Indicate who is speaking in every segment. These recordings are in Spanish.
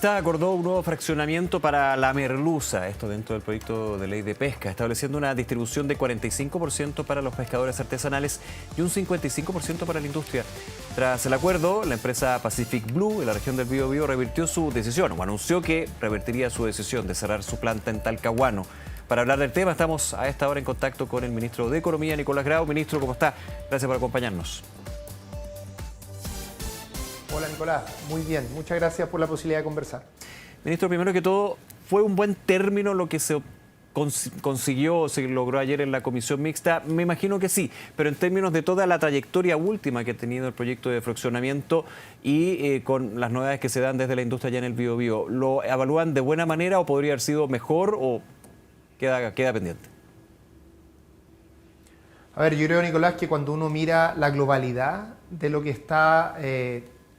Speaker 1: Acordó un nuevo fraccionamiento para la merluza, esto dentro del proyecto de ley de pesca, estableciendo una distribución de 45% para los pescadores artesanales y un 55% para la industria. Tras el acuerdo, la empresa Pacific Blue de la región del Biobío revirtió su decisión o anunció que revertiría su decisión de cerrar su planta en Talcahuano. Para hablar del tema estamos a esta hora en contacto con el ministro de Economía, Nicolás Grau. Ministro, ¿cómo está? Gracias por acompañarnos.
Speaker 2: Hola Nicolás, muy bien, muchas gracias por la posibilidad de conversar.
Speaker 1: Ministro, primero que todo, ¿fue un buen término lo que se consiguió, se logró ayer en la comisión mixta? Me imagino que sí, pero en términos de toda la trayectoria última que ha tenido el proyecto de fraccionamiento y con las novedades que se dan desde la industria ya en el Biobío, ¿lo evalúan de buena manera o podría haber sido mejor o queda pendiente?
Speaker 2: A ver, yo creo, Nicolás, que cuando uno mira la globalidad de lo que está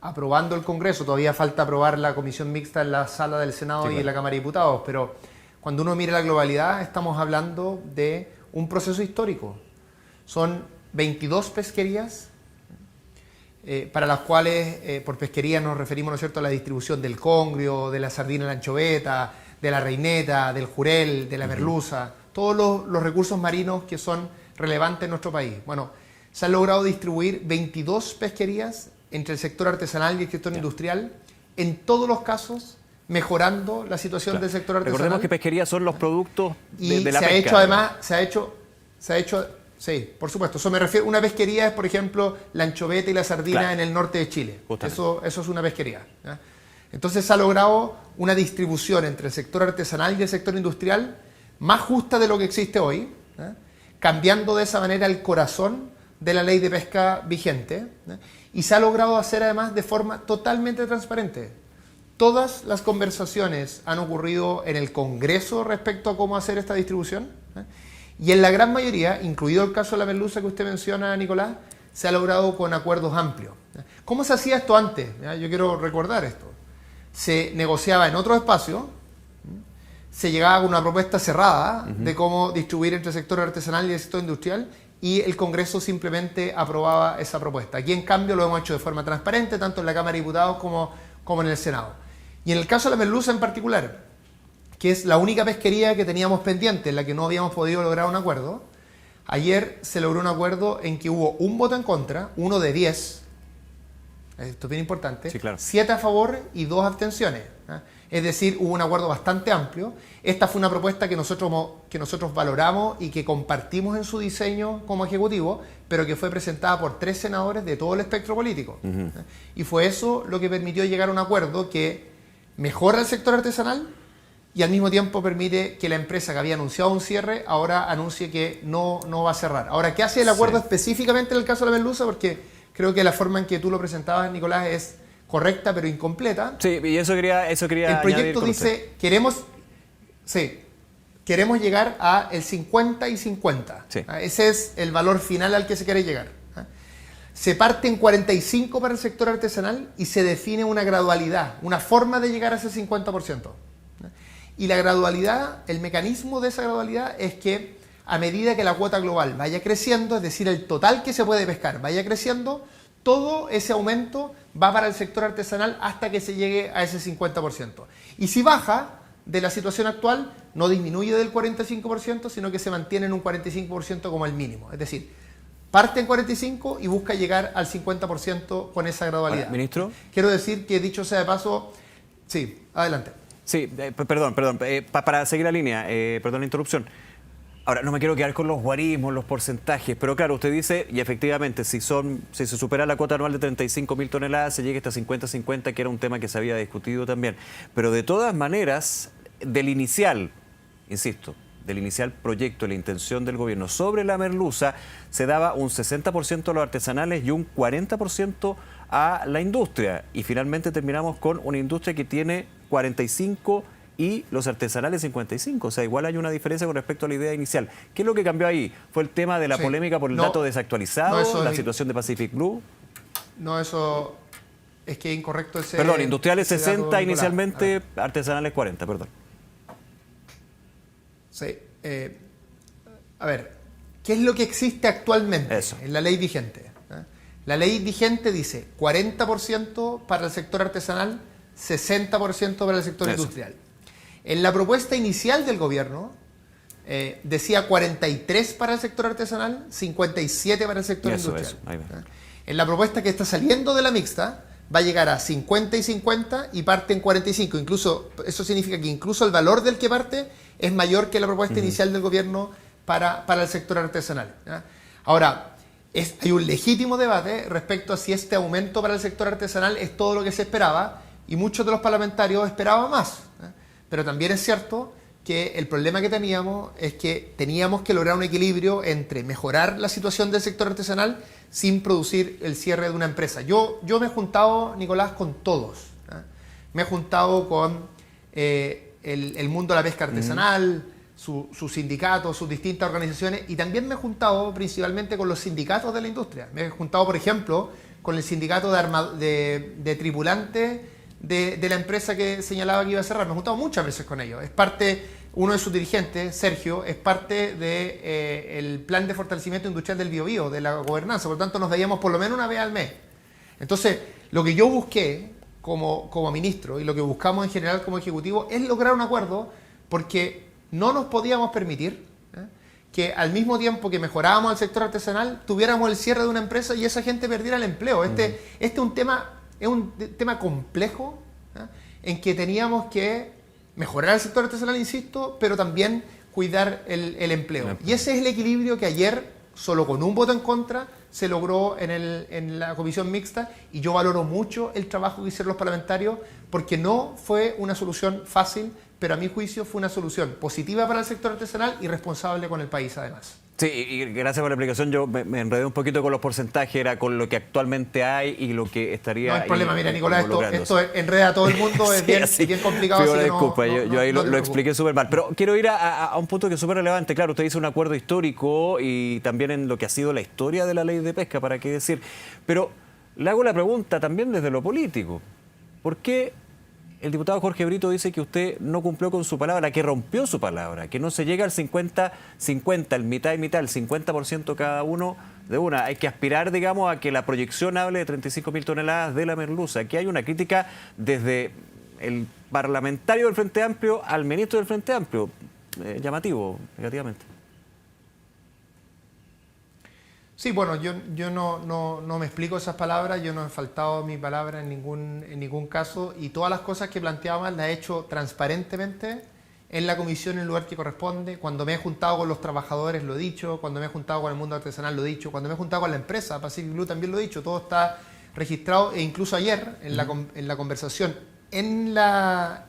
Speaker 2: aprobando el Congreso, todavía falta aprobar la comisión mixta en la sala del Senado, sí, claro, y en la Cámara de Diputados, pero cuando uno mira la globalidad estamos hablando de un proceso histórico. Son 22 pesquerías para las cuales, por pesquería nos referimos, ¿no es cierto?, a la distribución del congrio, de la sardina, la anchoveta, de la reineta, del jurel, de la merluza, todos los recursos marinos que son relevantes en nuestro país. Bueno, se han logrado distribuir 22 pesquerías entre el sector artesanal y el sector industrial, en todos los casos mejorando la situación del sector artesanal.
Speaker 1: Recordemos que pesquería son los productos de la pesca.
Speaker 2: Y se ha hecho además, se ha hecho, sí, por supuesto, eso me refiero, una pesquería es, por ejemplo, la anchoveta y la sardina, claro, en el norte de Chile. Eso es una pesquería, ¿ya? Entonces se ha logrado una distribución entre el sector artesanal y el sector industrial más justa de lo que existe hoy, ¿ya?, cambiando de esa manera el corazón de la ley de pesca vigente, ¿ya?, y se ha logrado hacer además de forma totalmente transparente. Todas las conversaciones han ocurrido en el Congreso respecto a cómo hacer esta distribución, ¿eh? Y en la gran mayoría, incluido el caso de la merluza que usted menciona, Nicolás, se ha logrado con acuerdos amplios. ¿Cómo se hacía esto antes? Yo quiero recordar esto. Se negociaba en otro espacio, se llegaba con una propuesta cerrada de cómo distribuir entre el sector artesanal y el sector industrial, y el Congreso simplemente aprobaba esa propuesta. Aquí, en cambio, lo hemos hecho de forma transparente, tanto en la Cámara de Diputados como en el Senado. Y en el caso de la merluza en particular, que es la única pesquería que teníamos pendiente, en la que no habíamos podido lograr un acuerdo, ayer se logró un acuerdo en que hubo un voto en contra, 1 de 10, esto es bien importante, sí, claro, 7 a favor y 2 abstenciones, ¿eh? Es decir, hubo un acuerdo bastante amplio. Esta fue una propuesta que nosotros valoramos y que compartimos en su diseño como ejecutivo, pero que fue presentada por 3 senadores de todo el espectro político. Y fue eso lo que permitió llegar a un acuerdo que mejora el sector artesanal y al mismo tiempo permite que la empresa que había anunciado un cierre ahora anuncie que no va a cerrar. Ahora, ¿qué hace el acuerdo específicamente en el caso de la merluza? Porque creo que la forma en que tú lo presentabas, Nicolás, es correcta pero incompleta.
Speaker 1: Sí, y eso quería
Speaker 2: el proyecto dice, queremos llegar a el 50 y 50. Sí. Ese es el valor final al que se quiere llegar. Se parte en 45 para el sector artesanal y se define una gradualidad, una forma de llegar a ese 50%. Y la gradualidad, el mecanismo de esa gradualidad es que a medida que la cuota global vaya creciendo, es decir, el total que se puede pescar vaya creciendo, todo ese aumento va para el sector artesanal hasta que se llegue a ese 50%. Y si baja de la situación actual, no disminuye del 45%, sino que se mantiene en un 45% como el mínimo. Es decir, parte en 45 y busca llegar al 50% con esa gradualidad.
Speaker 1: Ahora, ministro.
Speaker 2: Quiero decir que, dicho sea de paso, sí, adelante.
Speaker 1: Sí, perdón, para seguir la línea, perdón la interrupción. Ahora, no me quiero quedar con los guarismos, los porcentajes, pero claro, usted dice, y efectivamente, si se supera la cuota anual de 35.000 toneladas, se llega hasta 50-50, que era un tema que se había discutido también. Pero de todas maneras, del inicial, insisto, del inicial proyecto, la intención del gobierno sobre la merluza, se daba un 60% a los artesanales y un 40% a la industria. Y finalmente terminamos con una industria que tiene 45% y los artesanales 55%. O sea, igual hay una diferencia con respecto a la idea inicial. ¿Qué es lo que cambió ahí? ¿Fue el tema de la polémica por el dato desactualizado? ¿La situación de Pacific Blue?
Speaker 2: No, eso es que es incorrecto ese...
Speaker 1: Perdón, industriales 60 inicialmente, artesanales 40, perdón.
Speaker 2: Sí. A ver, ¿qué es lo que existe actualmente en la ley vigente? La ley vigente dice 40% para el sector artesanal, 60% para el sector
Speaker 1: Eso.
Speaker 2: industrial. En la propuesta inicial del gobierno decía 43 para el sector artesanal, 57 para el sector industrial.
Speaker 1: Ahí va.
Speaker 2: En la propuesta que está saliendo de la mixta va a llegar a 50 y 50 y parte en 45. Incluso, eso significa que incluso el valor del que parte es mayor que la propuesta inicial del gobierno para el sector artesanal. ¿Ya? Ahora, hay un legítimo debate respecto a si este aumento para el sector artesanal es todo lo que se esperaba, y muchos de los parlamentarios esperaban más. ¿Ya? Pero también es cierto que el problema que teníamos es que teníamos que lograr un equilibrio entre mejorar la situación del sector artesanal sin producir el cierre de una empresa. Yo me he juntado, Nicolás, con todos. ¿Eh? Me he juntado con el mundo de la pesca artesanal, sus sindicatos, sus distintas organizaciones, y también me he juntado principalmente con los sindicatos de la industria. Me he juntado, por ejemplo, con el sindicato de tripulantes de la empresa que señalaba que iba a cerrar. Me he juntado muchas veces con ellos. Es parte, uno de sus dirigentes, Sergio, es parte del plan de fortalecimiento industrial del Biobío, de la gobernanza. Por lo tanto, nos veíamos por lo menos una vez al mes. Entonces, lo que yo busqué como ministro y lo que buscamos en general como ejecutivo es lograr un acuerdo, porque no nos podíamos permitir que al mismo tiempo que mejorábamos el sector artesanal tuviéramos el cierre de una empresa y esa gente perdiera el empleo. Este es un tema complejo, en que teníamos que mejorar el sector artesanal, insisto, pero también cuidar el empleo. Y ese es el equilibrio que ayer, solo con un voto en contra, se logró en la comisión mixta, y yo valoro mucho el trabajo que hicieron los parlamentarios, porque no fue una solución fácil, pero a mi juicio fue una solución positiva para el sector artesanal y responsable con el país además.
Speaker 1: Sí, y gracias por la explicación. Yo me enredé un poquito con los porcentajes, era con lo que actualmente hay y lo que estaría.
Speaker 2: No hay problema, mira, Nicolás, esto enreda a todo el mundo, es bien complicado.
Speaker 1: Pido disculpa, yo ahí lo expliqué súper mal. Pero quiero ir a un punto que es súper relevante. Claro, usted dice un acuerdo histórico y también en lo que ha sido la historia de la ley de pesca, para qué decir. Pero le hago la pregunta también desde lo político. ¿Por qué el diputado Jorge Brito dice que usted no cumplió con su palabra, que rompió su palabra, que no se llega al 50-50, el mitad y mitad, el 50% cada uno de una? Hay que aspirar, digamos, a que la proyección hable de 35.000 toneladas de la merluza. Aquí hay una crítica desde el parlamentario del Frente Amplio al ministro del Frente Amplio. Llamativo, negativamente.
Speaker 2: Sí, bueno, yo no me explico esas palabras, yo no he faltado mi palabra en ningún caso, y todas las cosas que planteaban las he hecho transparentemente en la comisión, en el lugar que corresponde. Cuando me he juntado con los trabajadores lo he dicho, cuando me he juntado con el mundo artesanal lo he dicho, cuando me he juntado con la empresa Pacific Blue también lo he dicho, todo está registrado, e incluso ayer en la conversación en la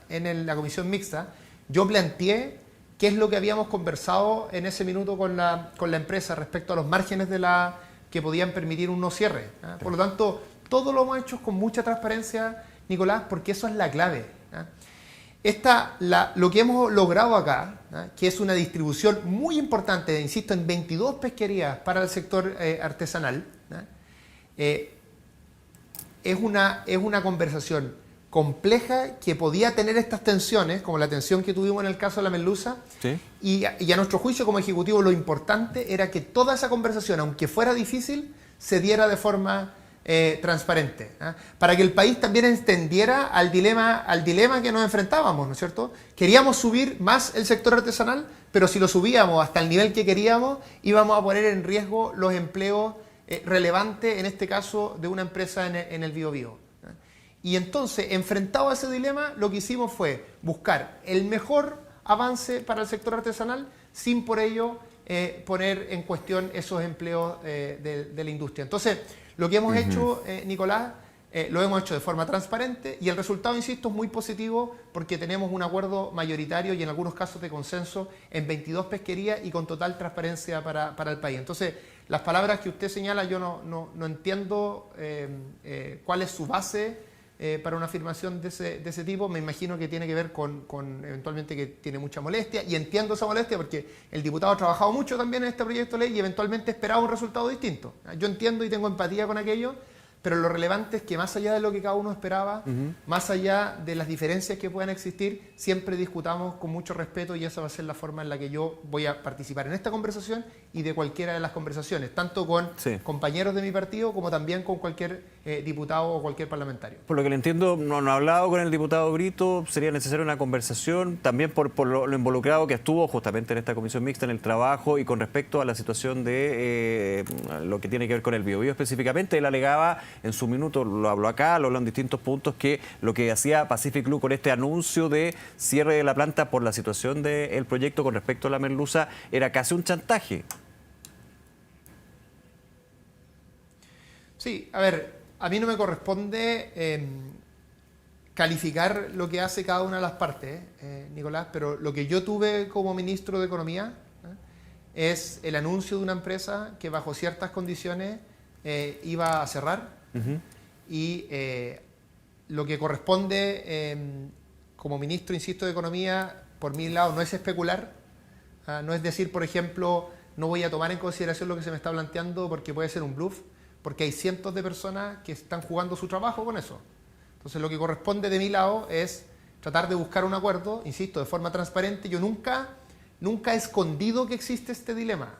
Speaker 2: comisión mixta yo planteé qué es lo que habíamos conversado en ese minuto con la empresa respecto a los márgenes que podían permitir un no cierre. Por lo tanto, todo lo hemos hecho con mucha transparencia, Nicolás, porque eso es la clave. Lo que hemos logrado acá, que es una distribución muy importante, insisto, en 22 pesquerías para el sector artesanal, es una conversación compleja que podía tener estas tensiones, como la tensión que tuvimos en el caso de la merluza. Sí. Y a nuestro juicio como ejecutivo lo importante era que toda esa conversación, aunque fuera difícil, se diera de forma transparente, para que el país también entendiera al dilema que nos enfrentábamos, ¿no es cierto? Queríamos subir más el sector artesanal, pero si lo subíamos hasta el nivel que queríamos, íbamos a poner en riesgo los empleos relevantes, en este caso de una empresa en el Biobío. Y entonces, enfrentado a ese dilema, lo que hicimos fue buscar el mejor avance para el sector artesanal, sin por ello poner en cuestión esos empleos de la industria. Entonces, lo que hemos hecho, Nicolás, lo hemos hecho de forma transparente, y el resultado, insisto, es muy positivo, porque tenemos un acuerdo mayoritario y en algunos casos de consenso en 22 pesquerías y con total transparencia para el país. Entonces, las palabras que usted señala, yo no entiendo cuál es su base para una afirmación de ese tipo. Me imagino que tiene que ver con eventualmente que tiene mucha molestia, y entiendo esa molestia porque el diputado ha trabajado mucho también en este proyecto de ley y eventualmente esperaba un resultado distinto. Yo entiendo y tengo empatía con aquello, pero lo relevante es que más allá de lo que cada uno esperaba, más allá de las diferencias que puedan existir, siempre discutamos con mucho respeto, y esa va a ser la forma en la que yo voy a participar en esta conversación y de cualquiera de las conversaciones, tanto con compañeros de mi partido como también con cualquier diputado o cualquier parlamentario.
Speaker 1: Por lo que le entiendo, no ha hablado con el diputado Brito, sería necesaria una conversación, también por lo involucrado que estuvo justamente en esta comisión mixta, en el trabajo, y con respecto a la situación de lo que tiene que ver con el Biobío específicamente. Él alegaba en su minuto, lo habló acá, lo habló en distintos puntos, que lo que hacía Pacific Blue con este anuncio de cierre de la planta por la situación del proyecto con respecto a la merluza era casi un chantaje.
Speaker 2: Sí, a ver, a mí no me corresponde calificar lo que hace cada una de las partes, Nicolás, pero lo que yo tuve como ministro de Economía es el anuncio de una empresa que bajo ciertas condiciones iba a cerrar. Y lo que corresponde como ministro, insisto, de Economía, por mi lado, no es especular, no es decir, por ejemplo, no voy a tomar en consideración lo que se me está planteando porque puede ser un bluff, porque hay cientos de personas que están jugando su trabajo con eso. Entonces, lo que corresponde de mi lado es tratar de buscar un acuerdo, insisto, de forma transparente. Yo nunca he escondido que existe este dilema,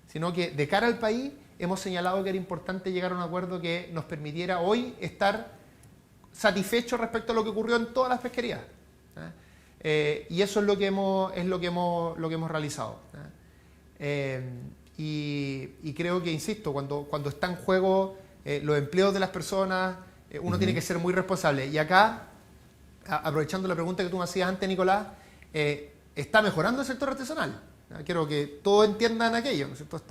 Speaker 2: sino que de cara al país hemos señalado que era importante llegar a un acuerdo que nos permitiera hoy estar satisfechos respecto a lo que ocurrió en todas las pesquerías. Y eso es lo que hemos realizado. Y creo que, insisto, cuando está en juego los empleos de las personas, uno tiene que ser muy responsable. Y acá, aprovechando la pregunta que tú me hacías antes, Nicolás, está mejorando el sector artesanal. Quiero que todos entiendan aquello, ¿no es cierto?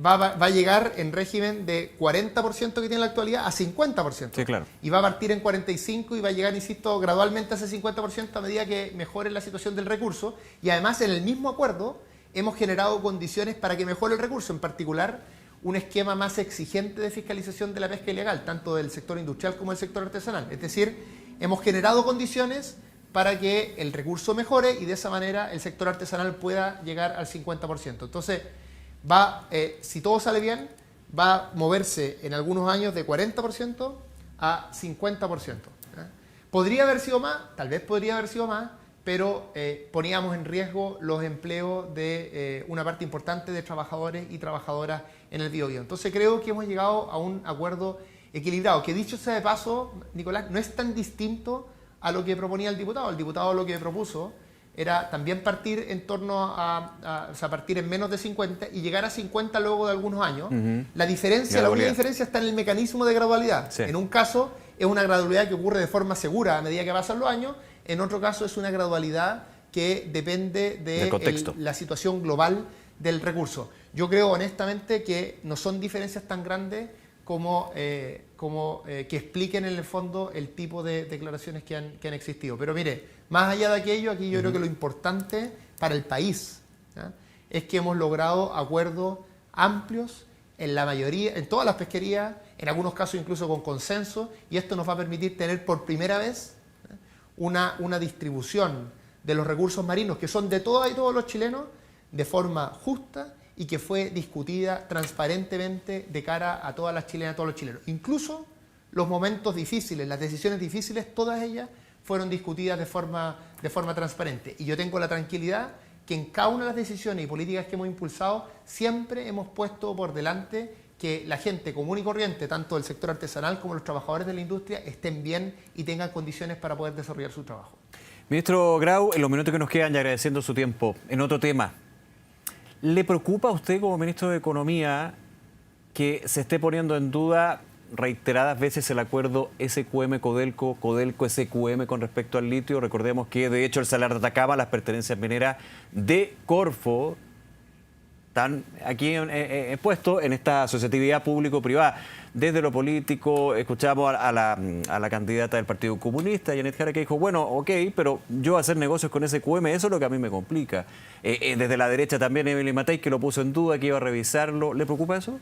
Speaker 2: Va a llegar en régimen de 40% que tiene en la actualidad a 50%.
Speaker 1: Sí, claro.
Speaker 2: Y va a partir en 45% y va a llegar, insisto, gradualmente a ese 50% a medida que mejore la situación del recurso. Y además, en el mismo acuerdo, hemos generado condiciones para que mejore el recurso, en particular un esquema más exigente de fiscalización de la pesca ilegal, tanto del sector industrial como del sector artesanal. Es decir, hemos generado condiciones para que el recurso mejore y de esa manera el sector artesanal pueda llegar al 50%. Entonces, si todo sale bien, va a moverse en algunos años de 40% a 50%. ¿Podría haber sido más? Tal vez podría haber sido más, pero poníamos en riesgo los empleos de una parte importante de trabajadores y trabajadoras en el Biobío. Entonces creo que hemos llegado a un acuerdo equilibrado, que dicho sea de paso, Nicolás, no es tan distinto a lo que proponía el diputado. El diputado lo que propuso era también partir en torno o sea, partir en menos de 50 y llegar a 50 luego de algunos años. La única diferencia está en el mecanismo de gradualidad. Sí. En un caso es una gradualidad que ocurre de forma segura a medida que pasan los años. En otro caso es una gradualidad que depende de la situación global del recurso. Yo creo honestamente que no son diferencias tan grandes como que expliquen en el fondo el tipo de declaraciones que han existido. Pero mire, más allá de aquello, aquí yo creo que lo importante para el país es que hemos logrado acuerdos amplios en la mayoría, en todas las pesquerías, en algunos casos incluso con consenso, y esto nos va a permitir tener por primera vez una distribución de los recursos marinos que son de todas y todos los chilenos de forma justa y que fue discutida transparentemente de cara a todas las chilenas, a todos los chilenos. Incluso los momentos difíciles, las decisiones difíciles, todas ellas fueron discutidas de forma transparente. Y yo tengo la tranquilidad que en cada una de las decisiones y políticas que hemos impulsado siempre hemos puesto por delante que la gente común y corriente, tanto del sector artesanal como los trabajadores de la industria, estén bien y tengan condiciones para poder desarrollar su trabajo.
Speaker 1: Ministro Grau, en los minutos que nos quedan y agradeciendo su tiempo, en otro tema, ¿le preocupa a usted como ministro de Economía que se esté poniendo en duda reiteradas veces el acuerdo SQM-Codelco, Codelco-SQM con respecto al litio? Recordemos que de hecho el Salar de Atacama, las pertenencias mineras de Corfo, están aquí expuestos en esta asociatividad público-privada. Desde lo político, escuchamos a la candidata del Partido Comunista, Janet Jara, que dijo, bueno, ok, pero yo hacer negocios con SQM, eso es lo que a mí me complica. Desde la derecha también Evelyn Matei, que lo puso en duda, que iba a revisarlo. ¿Le preocupa eso?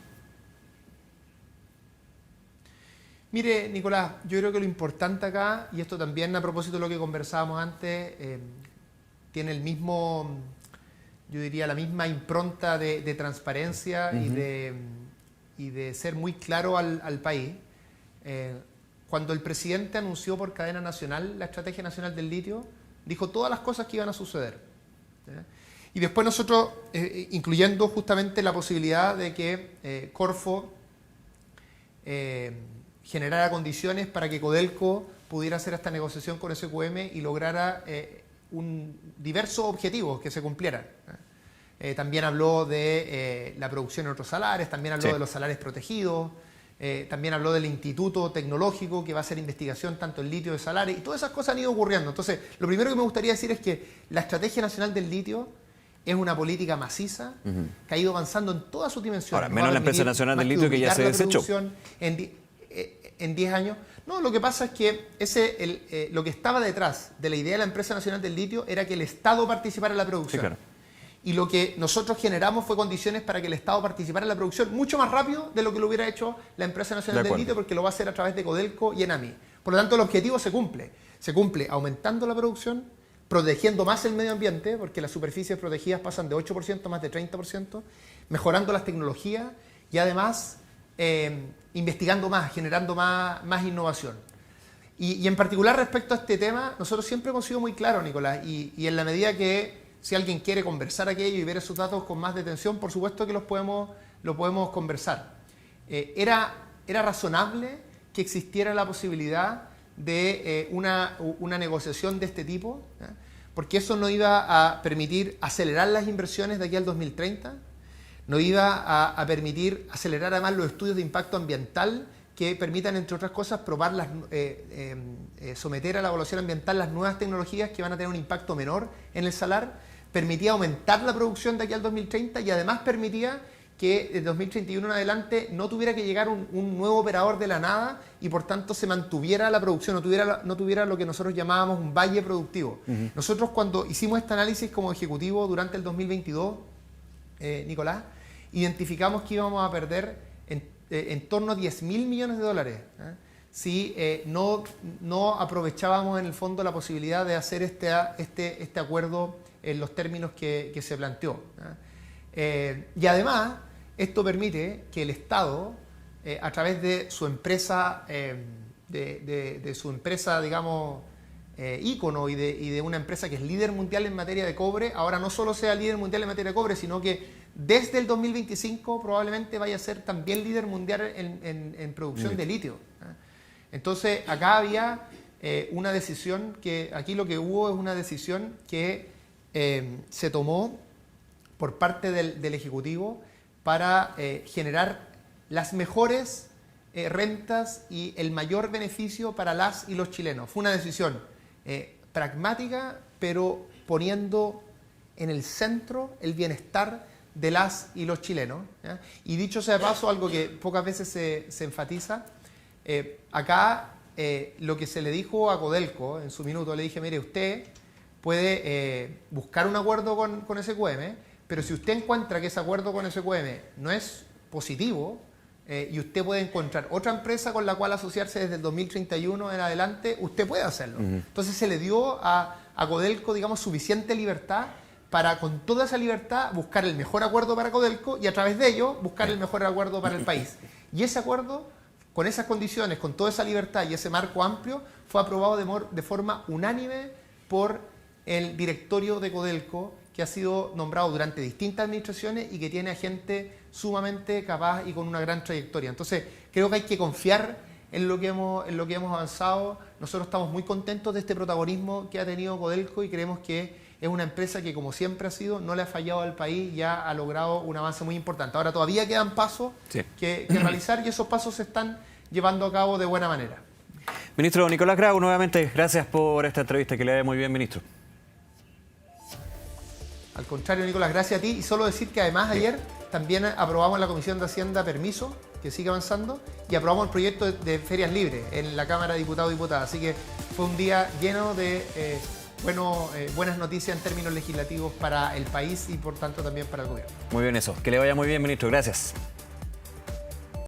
Speaker 2: Mire, Nicolás, yo creo que lo importante acá, y esto también a propósito de lo que conversábamos antes, tiene el mismo, yo diría, la misma impronta de transparencia y de ser muy claro al país. Cuando el presidente anunció por cadena nacional la Estrategia Nacional del Litio, dijo todas las cosas que iban a suceder. Y después nosotros, incluyendo justamente la posibilidad de que Corfo generara condiciones para que Codelco pudiera hacer esta negociación con SQM y lograra diversos objetivos que se cumplieran. También habló de la producción en otros salares, también habló de los salares protegidos, también habló del Instituto Tecnológico que va a hacer investigación tanto en litio de salares, y todas esas cosas han ido ocurriendo. Entonces, lo primero que me gustaría decir es que la Estrategia Nacional del Litio es una política maciza que ha ido avanzando en todas sus dimensiones.
Speaker 1: Ahora, menos la Empresa Nacional del Litio que ya se desechó.
Speaker 2: En 10 años. No, lo que pasa es que lo que estaba detrás de la idea de la Empresa Nacional del Litio era que el Estado participara en la producción. Sí, claro. Y lo que nosotros generamos fue condiciones para que el Estado participara en la producción mucho más rápido de lo que lo hubiera hecho la Empresa Nacional del Litio, porque lo va a hacer a través de Codelco y Enami. Por lo tanto, el objetivo se cumple. Se cumple aumentando la producción, protegiendo más el medio ambiente, porque las superficies protegidas pasan de 8% a más de 30%, mejorando las tecnologías y además investigando más, generando más innovación. Y en particular respecto a este tema, nosotros siempre hemos sido muy claros, Nicolás, y en la medida que si alguien quiere conversar aquello y ver esos datos con más detención, por supuesto que lo podemos conversar. Era razonable que existiera la posibilidad de una negociación de este tipo, porque eso no iba a permitir acelerar las inversiones de aquí al 2030, no iba a permitir acelerar además los estudios de impacto ambiental que permitan, entre otras cosas, someter a la evaluación ambiental las nuevas tecnologías que van a tener un impacto menor en el salar, permitía aumentar la producción de aquí al 2030 y además permitía que de 2031 en adelante no tuviera que llegar un nuevo operador de la nada y por tanto se mantuviera la producción, no tuviera lo que nosotros llamábamos un valle productivo. Nosotros cuando hicimos este análisis como ejecutivo durante el 2022, Nicolás, identificamos que íbamos a perder en torno a $10.000 millones si no aprovechábamos en el fondo la posibilidad de hacer este acuerdo en los términos que se planteó. Y además, esto permite que el Estado, a través de su empresa, digamos, ícono y de una empresa que es líder mundial en materia de cobre, ahora no solo sea líder mundial en materia de cobre, sino que desde el 2025 probablemente vaya a ser también líder mundial en producción de litio. Entonces, acá había una decisión aquí lo que hubo es una decisión que se tomó por parte del Ejecutivo para generar las mejores rentas y el mayor beneficio para las y los chilenos. Fue una decisión pragmática, pero poniendo en el centro el bienestar de las y los chilenos. ¿Ya? Y dicho sea de paso, algo que pocas veces se enfatiza, acá lo que se le dijo a Codelco en su minuto, le dije, mire, usted puede buscar un acuerdo con SQM, pero si usted encuentra que ese acuerdo con SQM no es positivo, y usted puede encontrar otra empresa con la cual asociarse desde el 2031 en adelante, usted puede hacerlo. Entonces se le dio a Codelco, digamos, suficiente libertad para, con toda esa libertad, buscar el mejor acuerdo para Codelco y a través de ello buscar el mejor acuerdo para el país. Y ese acuerdo, con esas condiciones, con toda esa libertad y ese marco amplio, fue aprobado de forma unánime por el directorio de Codelco, que ha sido nombrado durante distintas administraciones y que tiene a gente sumamente capaz y con una gran trayectoria. Entonces, creo que hay que confiar en lo que hemos avanzado. Nosotros estamos muy contentos de este protagonismo que ha tenido Codelco y creemos que es una empresa que, como siempre ha sido, no le ha fallado al país, ya ha logrado un avance muy importante. Ahora todavía quedan pasos que realizar y esos pasos se están llevando a cabo de buena manera.
Speaker 1: Ministro Nicolás Grau, nuevamente, gracias por esta entrevista, que le vaya muy bien, ministro.
Speaker 2: Al contrario, Nicolás, gracias a ti. Y solo decir que además ayer también aprobamos en la Comisión de Hacienda permiso, que sigue avanzando, y aprobamos el proyecto de ferias libres en la Cámara de Diputados y Diputadas. Así que fue un día lleno de buenas noticias en términos legislativos para el país y por tanto también para el gobierno.
Speaker 1: Muy bien eso. Que le vaya muy bien, ministro. Gracias.